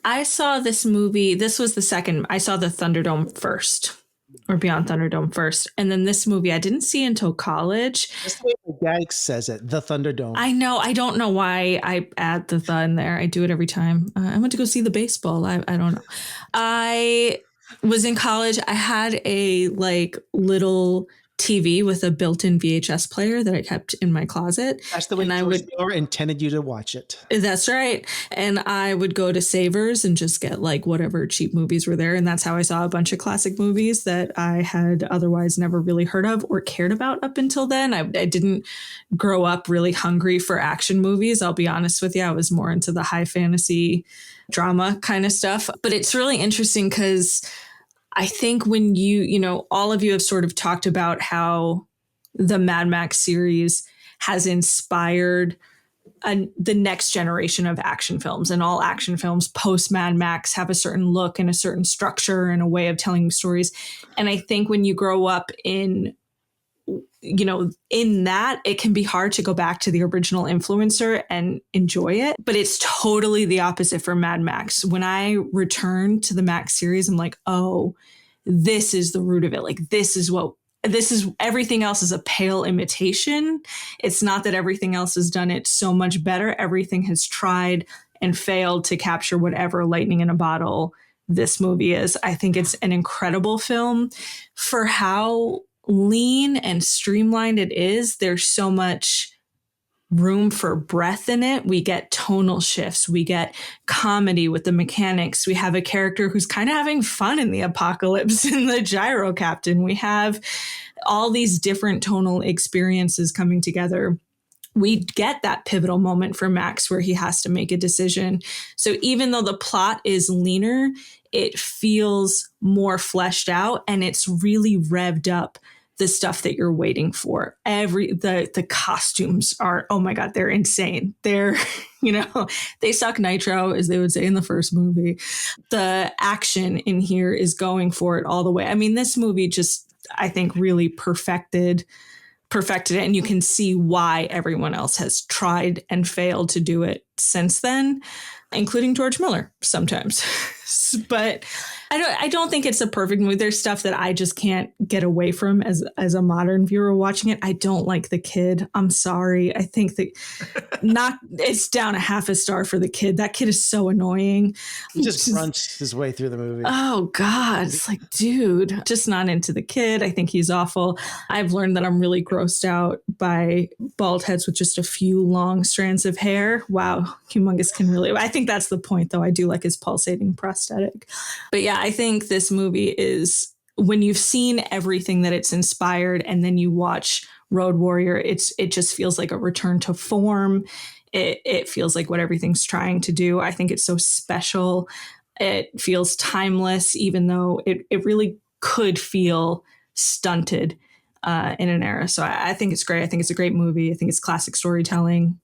I saw this movie. This was the second. I saw the Thunderdome first, or Beyond Thunderdome first. And then this movie I didn't see until college. That's the way the guy says it, the Thunderdome. I know. I don't know why I add the in there. I do it every time. I went to go see the baseball. I don't know. I was in college. I had a like little TV with a built-in VHS player that I kept in my closet. That's the way George Miller intended you to watch it. That's right. And I would go to Savers and just get like whatever cheap movies were there. And that's how I saw a bunch of classic movies that I had otherwise never really heard of or cared about up until then. I didn't grow up really hungry for action movies. I'll be honest with you. I was more into the high fantasy drama kind of stuff. But it's really interesting because I think when all of you have sort of talked about how the Mad Max series has inspired the next generation of action films, and all action films post Mad Max have a certain look and a certain structure and a way of telling stories. And I think when you grow up in that, it can be hard to go back to the original influencer and enjoy it. But it's totally the opposite for Mad Max. When I return to the Max series, I'm like, oh, this is the root of it. Like, this is everything else is a pale imitation. It's not that everything else has done it so much better. Everything has tried and failed to capture whatever lightning in a bottle this movie is. I think it's an incredible film for how lean and streamlined it is. There's so much room for breath in it. We get tonal shifts. We get comedy with the mechanics. We have a character who's kind of having fun in the apocalypse in the gyro captain. We have all these different tonal experiences coming together. We get that pivotal moment for Max where he has to make a decision. So even though the plot is leaner, it feels more fleshed out, and it's really revved up the stuff that you're waiting for. The costumes are, oh my God, they're insane. They're, they suck nitro, as they would say in the first movie. The action in here is going for it all the way. I mean, this movie just, I think, really perfected it. And you can see why everyone else has tried and failed to do it since then, including George Miller sometimes. But I don't think it's a perfect movie. There's stuff that I just can't get away from as a modern viewer watching it. I don't like the kid. I'm sorry. I think that it's down a half a star for the kid. That kid is so annoying. He just grunts his way through the movie. Oh God. It's like, dude, just not into the kid. I think he's awful. I've learned that I'm really grossed out by bald heads with just a few long strands of hair. Wow. Humongous can really, I think that's the point though. I do like his pulsating prosthetic. But yeah, I think this movie is, when you've seen everything that it's inspired and then you watch Road Warrior, it just feels like a return to form. It feels like what everything's trying to do. I think it's so special. It feels timeless, even though it really could feel stunted in an era. So I think it's great. I think it's a great movie. I think it's classic storytelling.